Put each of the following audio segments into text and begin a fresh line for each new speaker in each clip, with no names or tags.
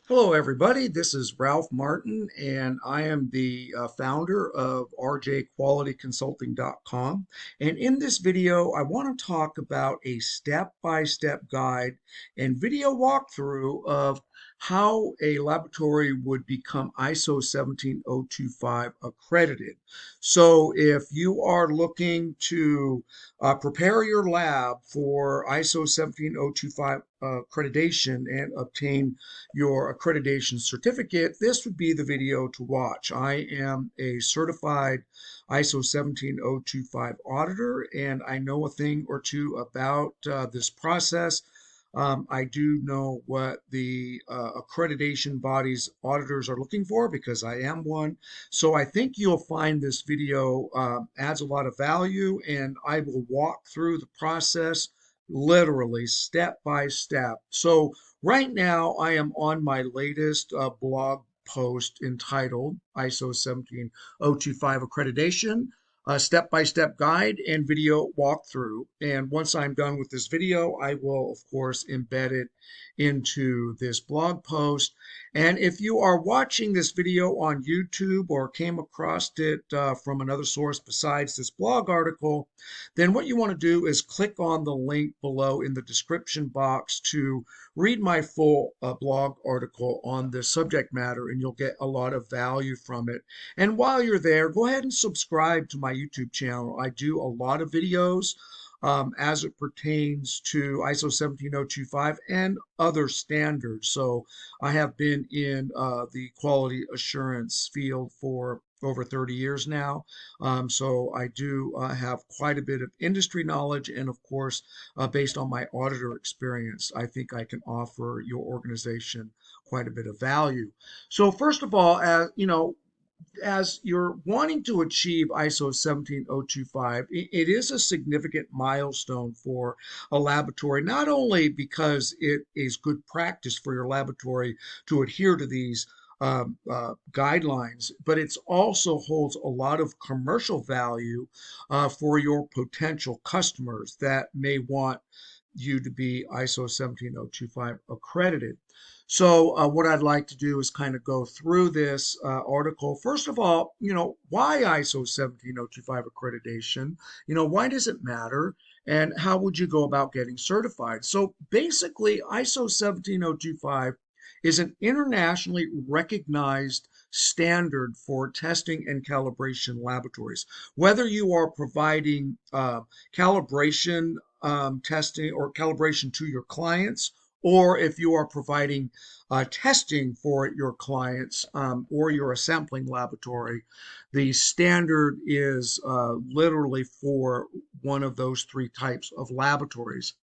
Hello, everybody. This is Ralph Martin, and I am the founder of rjqualityconsulting.com. And in this video, I want to talk about a step-by-step guide and video walkthrough of how a laboratory would become ISO 17025 accredited. So, if you are looking to prepare your lab for ISO 17025 accreditation and obtain your accreditation certificate, this would be the video to watch. I am a certified ISO 17025 auditor, and I know a thing or two about this process. I do know what the accreditation body's auditors are looking for because I am one. So I think you'll find this video adds a lot of value, and I will walk through the process literally step by step. So right now, I am on my latest blog post entitled ISO 17025 Accreditation, a step-by-step guide and video walkthrough. And once I'm done with this video, I will, of course, embed it into this blog post. And if you are watching this video on YouTube or came across it from another source besides this blog article, then what you want to do is click on the link below in the description box to read my full blog article on this subject matter, and you'll get a lot of value from it. And while you're there, go ahead and subscribe to my YouTube channel. I do a lot of videos as it pertains to ISO 17025 and other standards. So I have been in the quality assurance field for over 30 years now. So I do have quite a bit of industry knowledge. And of course, based on my auditor experience, I think I can offer your organization quite a bit of value. So first of all, as you're wanting to achieve ISO 17025, it is a significant milestone for a laboratory, not only because it is good practice for your laboratory to adhere to these guidelines, but it also holds a lot of commercial value for your potential customers that may want you to be ISO 17025 accredited. So what I'd like to do is kind of go through this article. First of all, why ISO 17025 accreditation? Why does it matter? And how would you go about getting certified? So basically, ISO 17025 is an internationally recognized standard for testing and calibration laboratories. Whether you are providing calibration testing or calibration to your clients, or if you are providing testing for your clients or you're a sampling laboratory, the standard is literally for one of those three types of laboratories.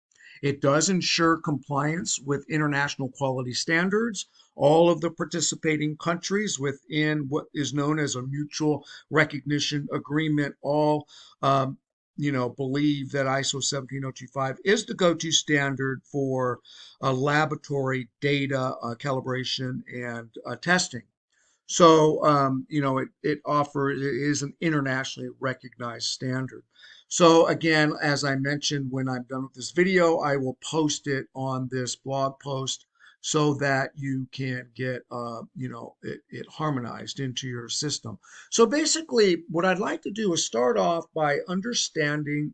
It does ensure compliance with international quality standards. All of the participating countries within what is known as a mutual recognition agreement all believe that ISO 17025 is the go-to standard for laboratory data calibration and testing. So, it is an internationally recognized standard. So again, as I mentioned, when I'm done with this video, I will post it on this blog post so that you can get, it harmonized into your system. So basically, what I'd like to do is start off by understanding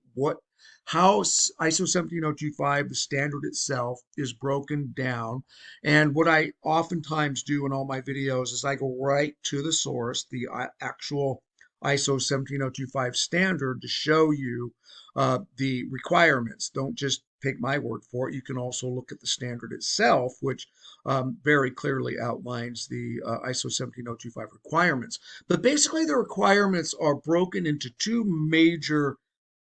how ISO 17025, the standard itself, is broken down. And what I oftentimes do in all my videos is I go right to the source, the actual ISO 17025 standard, to show you the requirements. Don't just take my word for it. You can also look at the standard itself, which very clearly outlines the ISO 17025 requirements. But basically, the requirements are broken into two major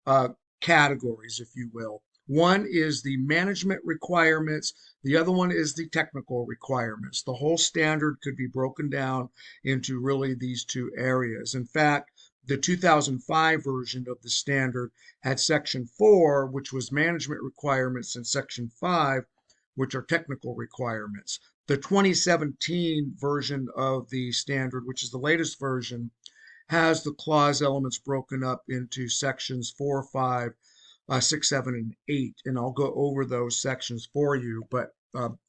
uh, categories, if you will. One is the management requirements. The other one is the technical requirements. The whole standard could be broken down into really these two areas. In fact, the 2005 version of the standard had section 4, which was management requirements, and section 5, which are technical requirements. The 2017 version of the standard, which is the latest version, has the clause elements broken up into sections 4, 5, 6, 7, and 8. And I'll go over those sections for you. But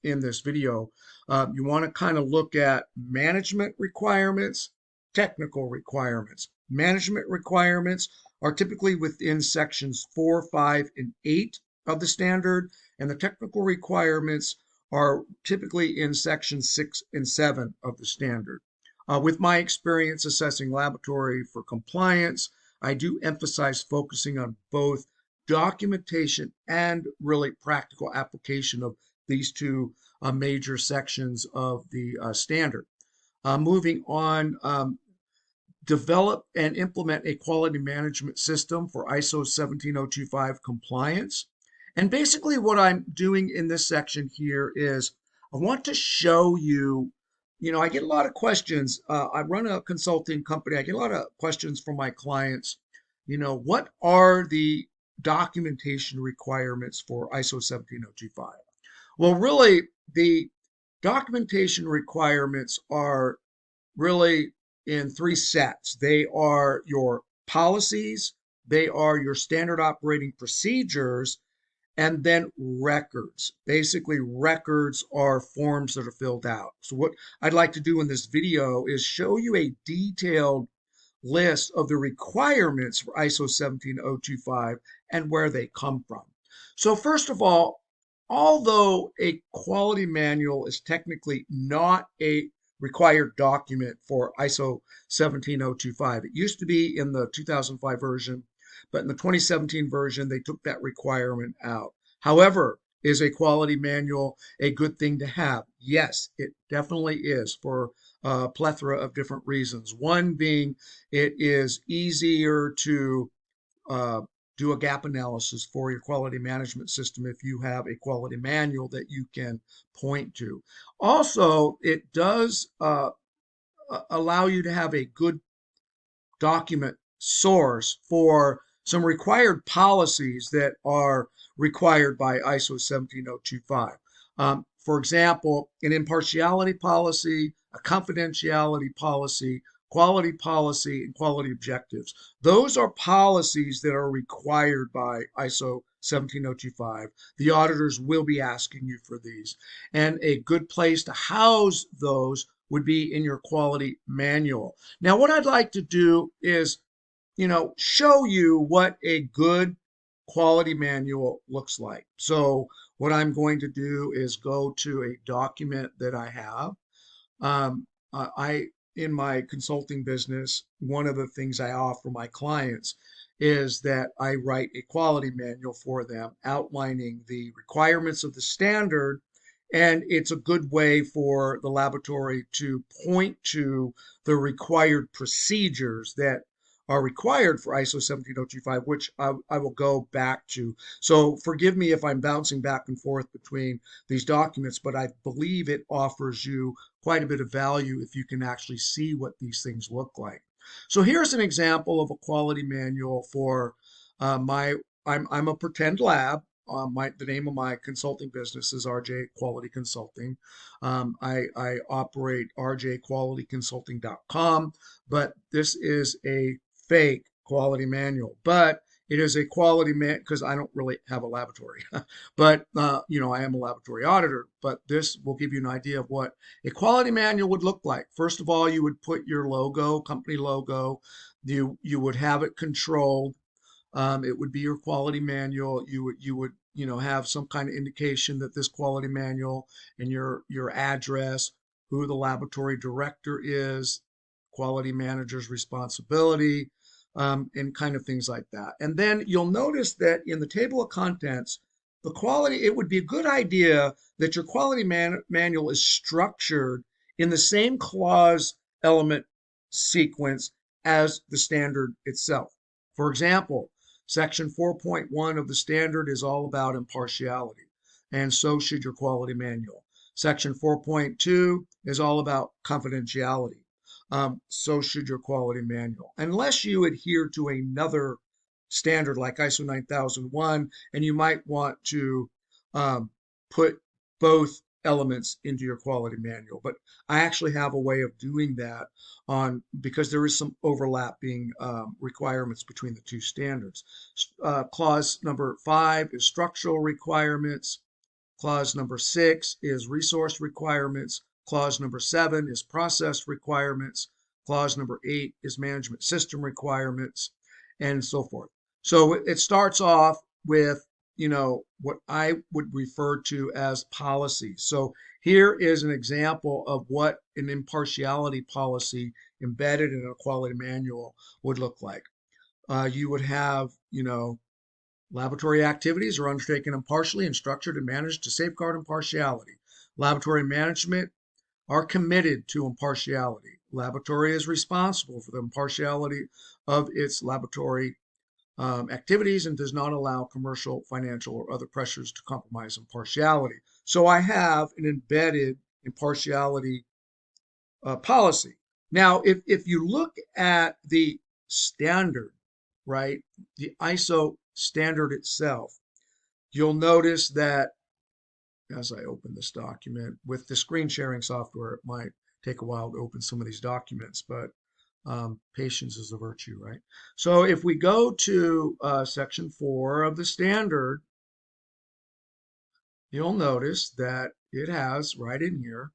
in this video. You want to kind of look at management requirements, technical requirements. Management requirements are typically within sections 4, 5, and 8 of the standard, and the technical requirements are typically in sections 6 and 7 of the standard. With my experience assessing laboratory for compliance, I do emphasize focusing on both documentation and really practical application of these two major sections of the standard. Moving on, develop and implement a quality management system for ISO 17025 compliance. And basically what I'm doing in this section here is I want to show you, I get a lot of questions. I run a consulting company. I get a lot of questions from my clients. What are the documentation requirements for ISO 17025? Well, really, the documentation requirements are really in three sets. They are your policies, they are your standard operating procedures, and then records. Basically, records are forms that are filled out. So what I'd like to do in this video is show you a detailed list of the requirements for ISO 17025 and where they come from. So first of all, although a quality manual is technically not a required document for ISO 17025, it used to be in the 2005 version, but in the 2017 version, they took that requirement out. However, is a quality manual a good thing to have? Yes, it definitely is for a plethora of different reasons. One being it is easier to do a gap analysis for your quality management system if you have a quality manual that you can point to. Also, it does allow you to have a good document source for some required policies that are required by ISO 17025. For example, an impartiality policy, a confidentiality policy, quality policy, and quality objectives. Those are policies that are required by ISO 17025. The auditors will be asking you for these. And a good place to house those would be in your quality manual. Now, what I'd like to do is, show you what a good quality manual looks like. So what I'm going to do is go to a document that I have. In my consulting business, one of the things I offer my clients is that I write a quality manual for them outlining the requirements of the standard. And it's a good way for the laboratory to point to the required procedures that are required for ISO 17025, which I will go back to. So forgive me if I'm bouncing back and forth between these documents, but I believe it offers you quite a bit of value if you can actually see what these things look like. So here's an example of a quality manual for I'm a pretend lab. The name of my consulting business is RJ Quality Consulting. I operate rjqualityconsulting.com, but this is a fake quality manual. But it is a quality man because I don't really have a laboratory, but I am a laboratory auditor. But this will give you an idea of what a quality manual would look like. First of all, you would put your logo, company logo. You would have it controlled. It would be your quality manual. You would have some kind of indication that this quality manual and your address, who the laboratory director is, quality manager's responsibility, and kind of things like that. And then you'll notice that in the table of contents, it would be a good idea that your quality manual is structured in the same clause element sequence as the standard itself. For example, Section 4.1 of the standard is all about impartiality, and so should your quality manual. Section 4.2 is all about confidentiality. So should your quality manual. Unless you adhere to another standard like ISO 9001, and you might want to put both elements into your quality manual. But I actually have a way of doing that because there is some overlapping requirements between the two standards. Clause number 5 is structural requirements. Clause number 6 is resource requirements. Clause number 7 is process requirements. Clause number 8 is management system requirements, and so forth. So it starts off with, what I would refer to as policy. So here is an example of what an impartiality policy embedded in a quality manual would look like. You would have, laboratory activities are undertaken impartially and structured and managed to safeguard impartiality. Laboratory management are committed to impartiality. Laboratory is responsible for the impartiality of its laboratory activities and does not allow commercial, financial, or other pressures to compromise impartiality. So I have an embedded impartiality policy. Now, if you look at the standard, right, the ISO standard itself, you'll notice that as I open this document with the screen sharing software, it might take a while to open some of these documents, but patience is a virtue, right? So if we go to section 4 of the standard, you'll notice that it has right in here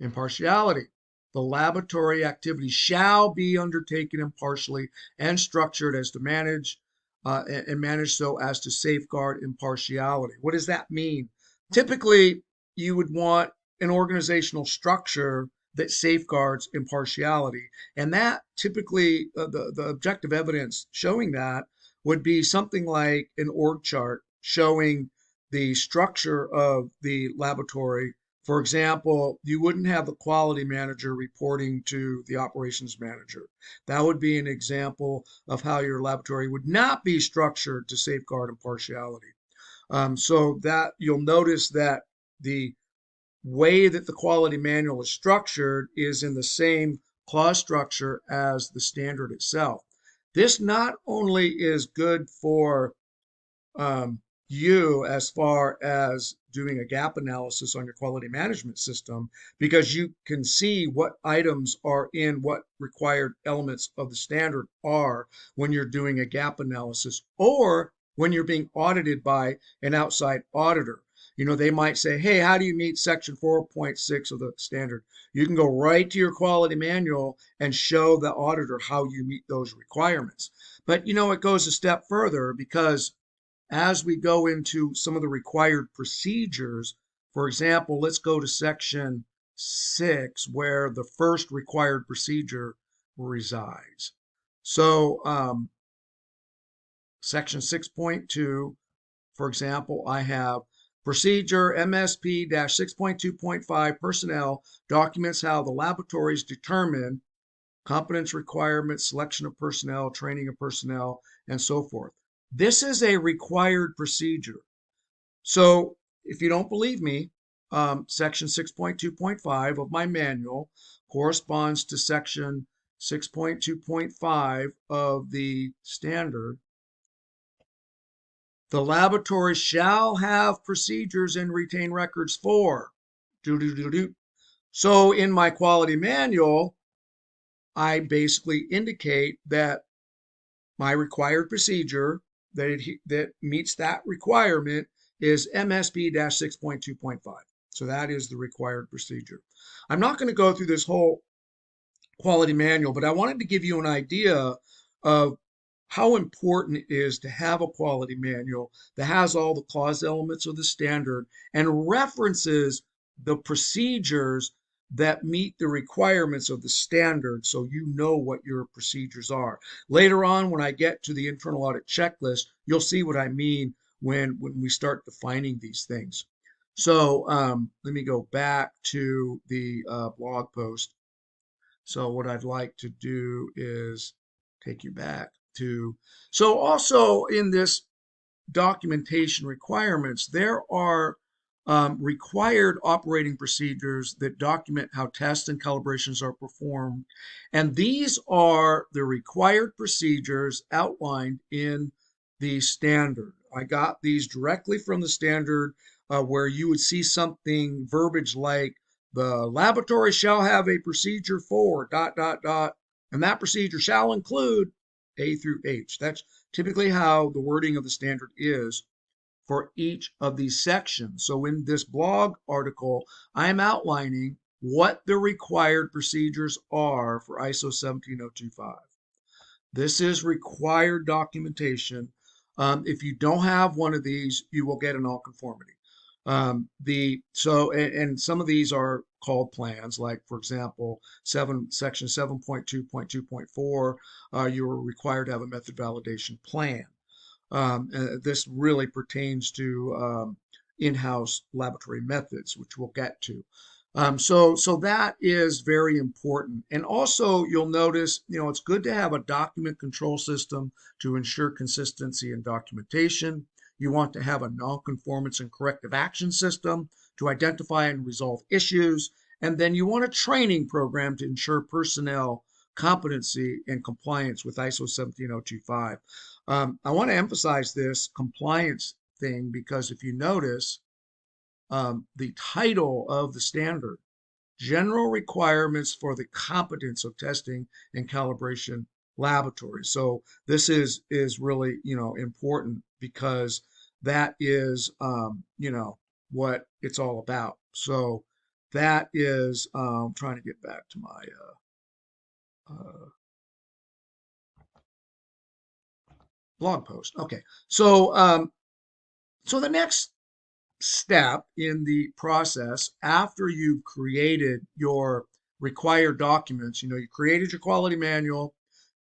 impartiality. The laboratory activity shall be undertaken impartially and structured as to manage and managed so as to safeguard impartiality. What does that mean? Typically, you would want an organizational structure that safeguards impartiality, and that typically the objective evidence showing that would be something like an org chart showing the structure of the laboratory. For example, you wouldn't have the quality manager reporting to the operations manager. That would be an example of how your laboratory would not be structured to safeguard impartiality. So that you'll notice that the way that the quality manual is structured is in the same clause structure as the standard itself. This not only is good for you as far as doing a gap analysis on your quality management system, because you can see what items are in what required elements of the standard are when you're doing a gap analysis or when you're being audited by an outside auditor. They might say, hey, how do you meet section 4.6 of the standard? You can go right to your quality manual and show the auditor how you meet those requirements. But it goes a step further, because as we go into some of the required procedures, for example, let's go to section 6 where the first required procedure resides. So section 6.2, for example, I have procedure MSP-6.2.5 personnel documents how the laboratories determine competence requirements, selection of personnel, training of personnel, and so forth. This is a required procedure. So if you don't believe me, section 6.2.5 of my manual corresponds to section 6.2.5 of the standard. The laboratory shall have procedures and retain records for. So in my quality manual, I basically indicate that my required procedure that meets that requirement is MSP-6.2.5. So that is the required procedure. I'm not going to go through this whole quality manual, but I wanted to give you an idea of how important it is to have a quality manual that has all the clause elements of the standard and references the procedures that meet the requirements of the standard, so you know what your procedures are. Later on, when I get to the internal audit checklist, you'll see what I mean when we start defining these things. So let me go back to the blog post. So what I'd like to do is take you back to, so also in this documentation requirements, there are required operating procedures that document how tests and calibrations are performed. And these are the required procedures outlined in the standard. I got these directly from the standard, where you would see something verbiage like the laboratory shall have a procedure for ... and that procedure shall include A through H. That's typically how the wording of the standard is for each of these sections. So in this blog article, I'm outlining what the required procedures are for ISO 17025. This is required documentation. If you don't have one of these, you will get a nonconformity. And some of these are called plans, like for example, section 7.2.2.4, you are required to have a method validation plan. This really pertains to in-house laboratory methods, which we'll get to. So that is very important. And also you'll notice, it's good to have a document control system to ensure consistency in documentation. You want to have a nonconformance and corrective action system to identify and resolve issues. And then you want a training program to ensure personnel competency and compliance with ISO 17025. I want to emphasize this compliance thing because if you notice, the title of the standard, General Requirements for the Competence of Testing and Calibration Laboratories. So this is really, important because that is, what it's all about. So that is, trying to get back to my blog post. Okay. So the next step in the process after you've created your required documents, you created your quality manual,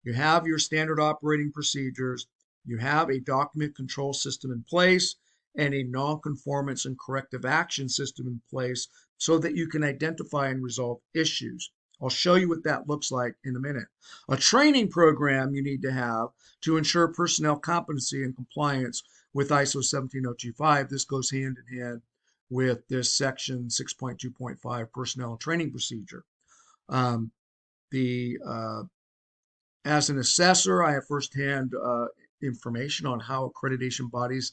you have your standard operating procedures, you have a document control system in place and a non-conformance and corrective action system in place so that you can identify and resolve issues. I'll show you what that looks like in a minute. A training program you need to have to ensure personnel competency and compliance with ISO 17025. This goes hand in hand with this section 6.2.5 personnel and training procedure. As an assessor, I have firsthand information on how accreditation bodies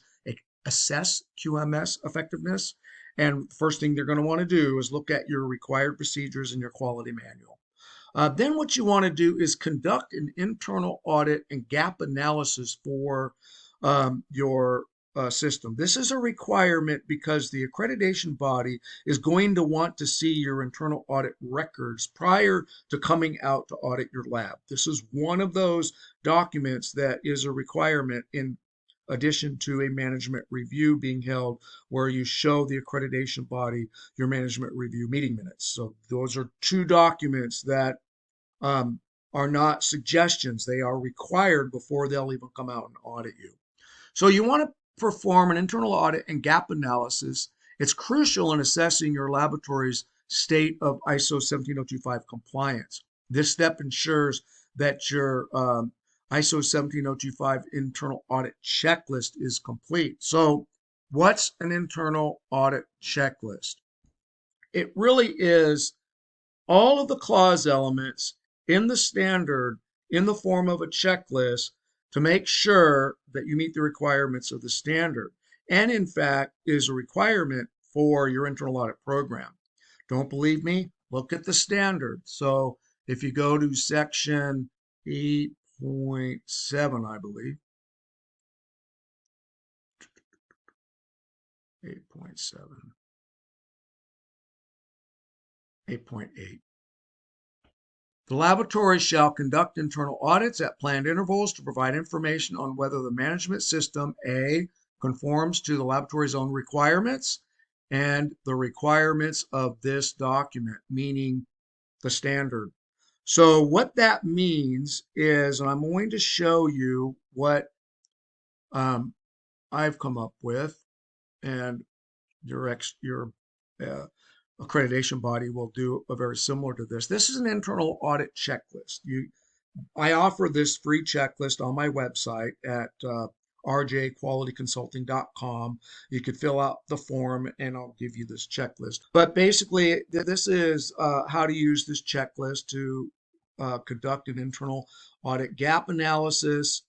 assess QMS effectiveness. And the first thing they're going to want to do is look at your required procedures in your quality manual. Then what you want to do is conduct an internal audit and gap analysis for your system. This is a requirement because the accreditation body is going to want to see your internal audit records prior to coming out to audit your lab. This is one of those documents that is a requirement in addition to a management review being held where you show the accreditation body your management review meeting minutes. So those are two documents that are not suggestions. They are required before they'll even come out and audit you. So you want to perform an internal audit and gap analysis. It's crucial in assessing your laboratory's state of ISO 17025 compliance. This step ensures that your ISO 17025 internal audit checklist is complete. So what's an internal audit checklist? It really is all of the clause elements in the standard in the form of a checklist to make sure that you meet the requirements of the standard, and in fact is a requirement for your internal audit program. Don't believe me? Look at the standard. So if you go to section 8.7, I believe, 8.7, 8.8. The laboratory shall conduct internal audits at planned intervals to provide information on whether the management system, A, conforms to the laboratory's own requirements and the requirements of this document, meaning the standard. So what that means is, and I'm going to show you what I've come up with, and your accreditation body will do a very similar to this. This is an internal audit checklist. I offer this free checklist on my website at rjqualityconsulting.com. You could fill out the form and I'll give you this checklist. But basically, this is how to use this checklist to conduct an internal audit gap analysis,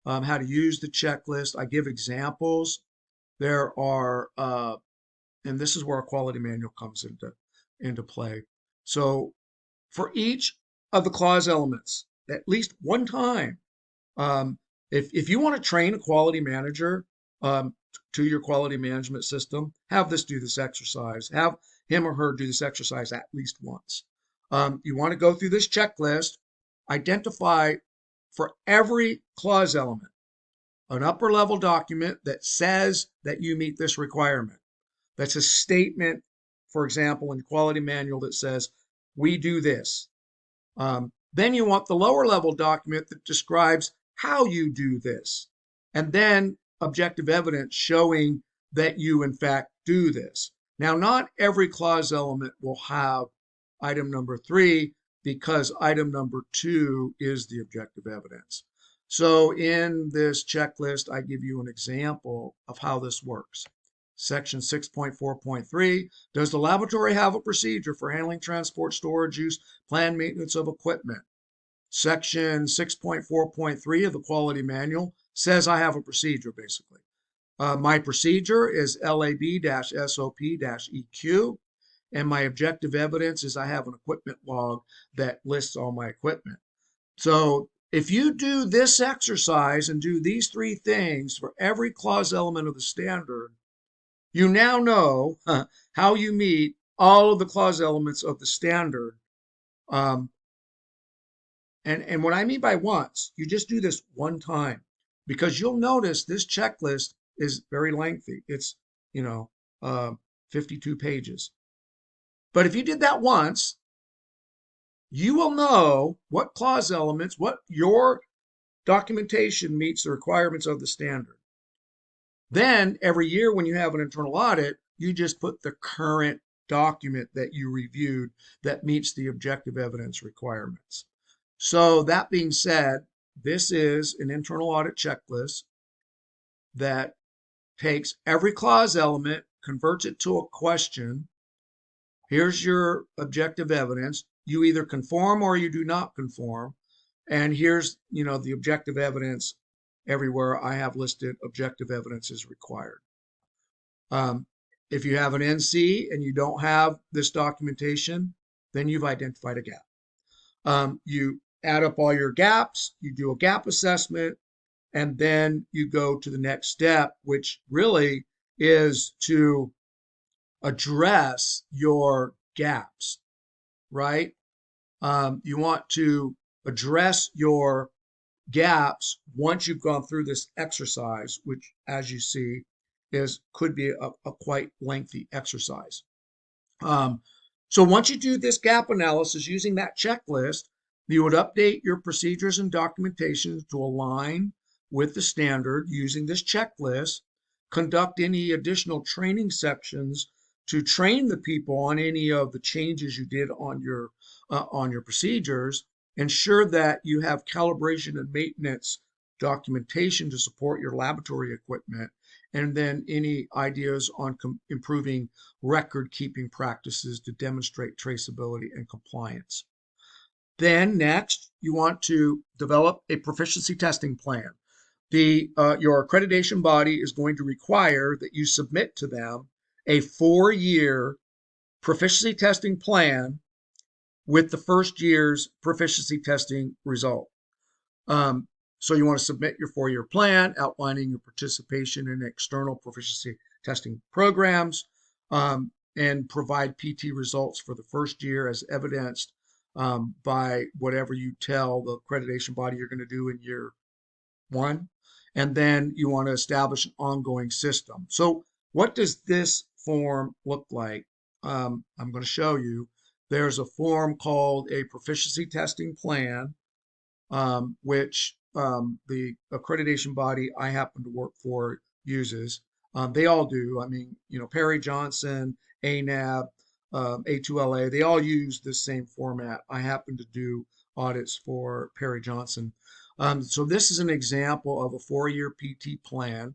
how to use the checklist. I give examples. There are and this is where our quality manual comes into play. So for each of the clause elements, at least one time, if you want to train a quality manager, to your quality management system, have this do this exercise, have him or her do this exercise at least once. You want to go through this checklist, identify for every clause element an upper level document that says that you meet this requirement. That's a statement, for example, in the quality manual that says, we do this. Then you want the lower level document that describes how you do this. And then objective evidence showing that you, in fact, do this. Now, not every clause element will have item number 3 because item number 2 is the objective evidence. So in this checklist, I give you an example of how this works. Section 6.4.3, does the laboratory have a procedure for handling, transport, storage, use, planned maintenance of equipment? Section 6.4.3 of the quality manual says I have a procedure, basically. My procedure is LAB-SOP-EQ, and my objective evidence is I have an equipment log that lists all my equipment. So if you do this exercise and do these 3 things for every clause element of the standard, you now know how you meet all of the clause elements of the standard. And what I mean by once, you just do this one time, because you'll notice this checklist is very lengthy. It's, 52 pages. But if you did that once, you will know what clause elements, what your documentation meets the requirements of the standard. Then every year when you have an internal audit, you just put the current document that you reviewed that meets the objective evidence requirements. So that being said, this is an internal audit checklist that takes every clause element, converts it to a question. Here's your objective evidence. You either conform or you do not conform. And here's, the objective evidence. Everywhere I have listed objective evidence is required. If you have an NC and you don't have this documentation, then you've identified a gap. You add up all your gaps, you do a gap assessment, and then you go to the next step, which really is to address your gaps, right? You want to address your gaps once you've gone through this exercise, which, as you see, could be a quite lengthy exercise. So once you do this gap analysis using that checklist, you would update your procedures and documentation to align with the standard using this checklist, conduct any additional training sections to train the people on any of the changes you did on your procedures, ensure that you have calibration and maintenance documentation to support your laboratory equipment, and then any ideas on improving record keeping practices to demonstrate traceability and compliance. Then next, you want to develop a proficiency testing plan. Your accreditation body is going to require that you submit to them a 4-year proficiency testing plan with the first year's proficiency testing result. So you want to submit your 4-year plan outlining your participation in external proficiency testing programs, and provide PT results for the first year as evidenced by whatever you tell the accreditation body you're going to do in year 1. And then you want to establish an ongoing system. So what does this form look like? I'm going to show you. There's a form called a proficiency testing plan, which the accreditation body I happen to work for uses. They all do. I mean, Perry Johnson, ANAB, A2LA, they all use this same format. I happen to do audits for Perry Johnson. So this is an example of a 4-year PT plan.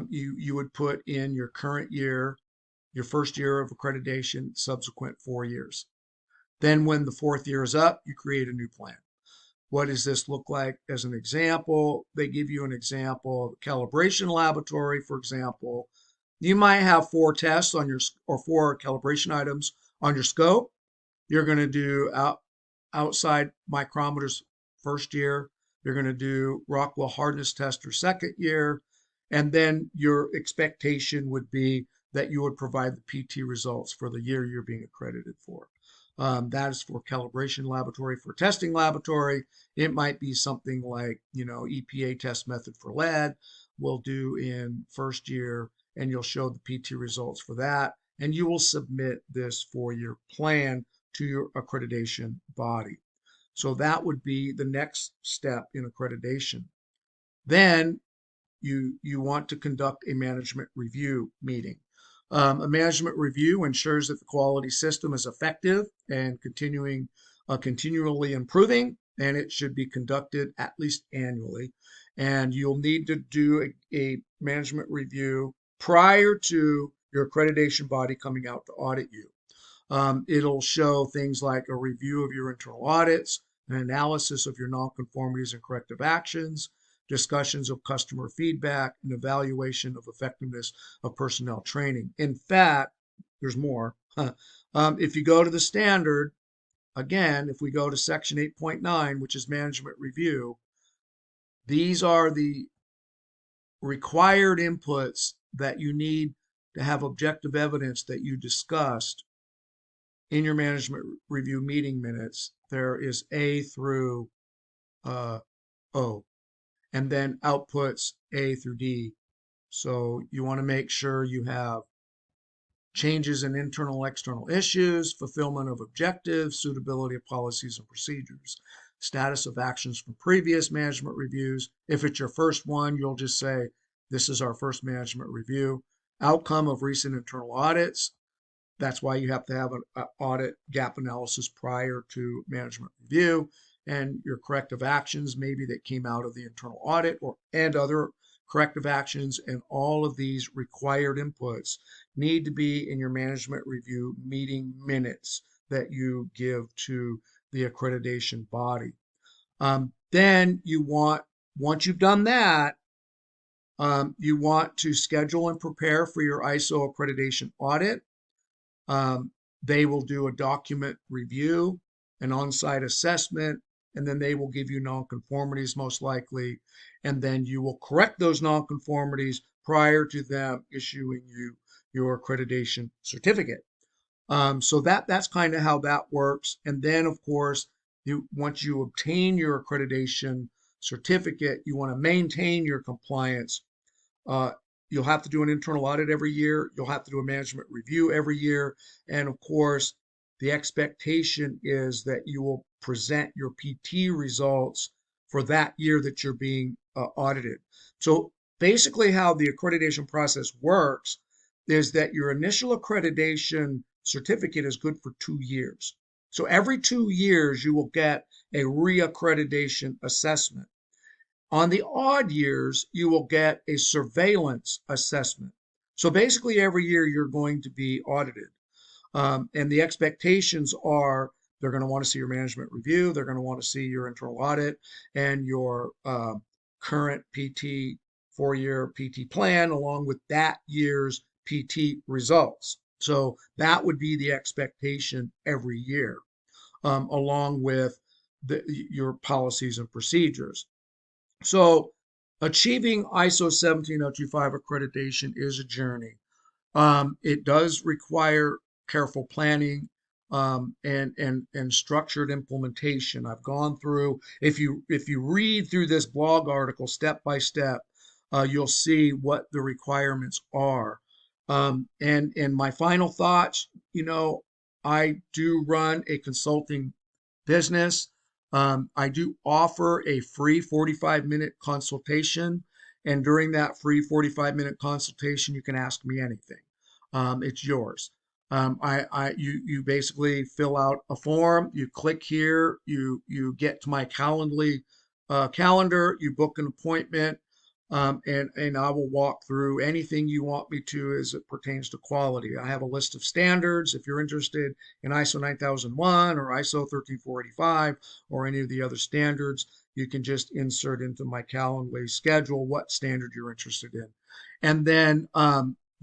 You would put in your current year, your first year of accreditation, subsequent 4 years. Then when the 4th year is up, you create a new plan. What does this look like as an example? They give you an example of a calibration laboratory, for example. You might have 4 tests on or 4 calibration items on your scope. You're going to do outside micrometers first year. You're going to do Rockwell hardness tester second year. And then your expectation would be that you would provide the PT results for the year you're being accredited for. That is for calibration laboratory. For testing laboratory, it might be something like, EPA test method for lead we'll do in first year, and you'll show the PT results for that. And you will submit this 4-year plan to your accreditation body. So that would be the next step in accreditation. Then you want to conduct a management review meeting. A management review ensures that the quality system is effective and continually improving, and it should be conducted at least annually. And you'll need to do a management review prior to your accreditation body coming out to audit you. It'll show things like a review of your internal audits, an analysis of your nonconformities and corrective actions, discussions of customer feedback, and evaluation of effectiveness of personnel training. In fact, there's more. If you go to the standard, again, if we go to section 8.9, which is management review, these are the required inputs that you need to have objective evidence that you discussed in your management review meeting minutes. There is A through O, and then outputs A through D. So you want to make sure you have changes in internal and external issues, fulfillment of objectives, suitability of policies and procedures, status of actions from previous management reviews. If it's your first one, you'll just say, this is our first management review. Outcome of recent internal audits. That's why you have to have an audit gap analysis prior to management review, and your corrective actions maybe that came out of the internal audit and other corrective actions. And all of these required inputs need to be in your management review meeting minutes that you give to the accreditation body. Then once you've done that, you want to schedule and prepare for your ISO accreditation audit. They will do a document review, an on-site assessment, and then they will give you nonconformities most likely, and then you will correct those nonconformities prior to them issuing you your accreditation certificate. So that's kind of how that works. And then, of course, once you obtain your accreditation certificate, you want to maintain your compliance. You'll have to do an internal audit every year. You'll have to do a management review every year. And of course, the expectation is that you will present your PT results for that year that you're being audited. So basically how the accreditation process works is that your initial accreditation certificate is good for 2 years. So every 2 years, you will get a reaccreditation assessment. On the odd years, you will get a surveillance assessment. So basically, every year you're going to be audited. And the expectations are they're going to want to see your management review, they're going to want to see your internal audit and your current PT 4-year PT plan along with that year's PT results. So that would be the expectation every year, along with your policies and procedures. So achieving ISO 17025 accreditation is a journey. It does require careful planning and structured implementation. I've gone through, if you read through this blog article step by step, you'll see what the requirements are. And my final thoughts, I do run a consulting business. I do offer a free 45-minute consultation. And during that free 45-minute consultation, you can ask me anything. It's yours. You basically fill out a form, you click here, you get to my calendar, you book an appointment, and I will walk through anything you want me to as it pertains to quality. I have a list of standards. If you're interested in ISO 9001 or ISO 13485 or any of the other standards, you can just insert into my Calendly schedule what standard you're interested in. And then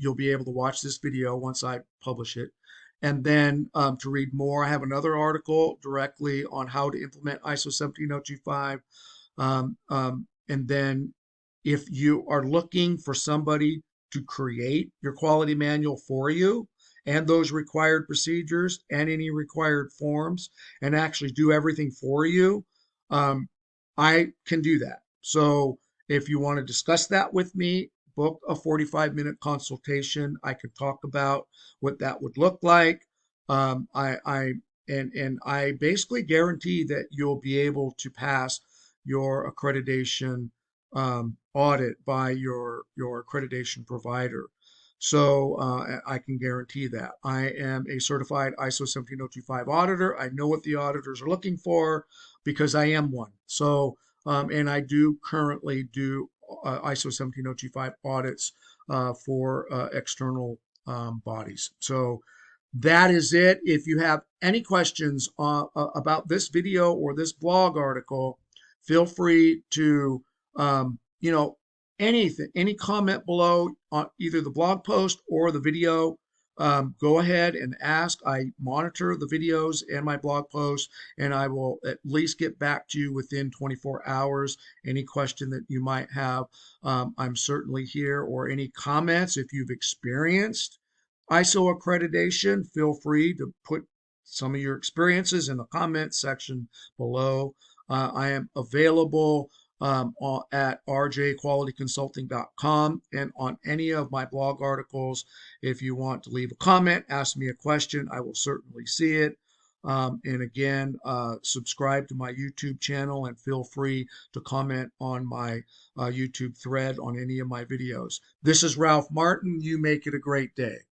you'll be able to watch this video once I publish it. And then to read more, I have another article directly on how to implement ISO 17025. And then If you are looking for somebody to create your quality manual for you and those required procedures and any required forms and actually do everything for you, um, I can do that. So if you want to discuss that with me, book a 45-minute consultation. I could talk about what that would look like. And I basically guarantee that you'll be able to pass your accreditation audit by your accreditation provider. So I can guarantee that. I am a certified ISO 17025 auditor. I know what the auditors are looking for because I am one. So and I do currently do ISO 17025 audits for external bodies. So that is it. If you have any questions about this video or this blog article, feel free to, you know, anything, any comment below on either the blog post or the video. Go ahead and ask. I monitor the videos and my blog posts, and I will at least get back to you within 24 hours. Any question that you might have, I'm certainly here, or any comments if you've experienced ISO accreditation, feel free to put some of your experiences in the comments section below. I am available at rjqualityconsulting.com and on any of my blog articles. If you want to leave a comment, ask me a question, I will certainly see it. And again, subscribe to my YouTube channel and feel free to comment on my YouTube thread on any of my videos. This is Ralph Martin. You make it a great day.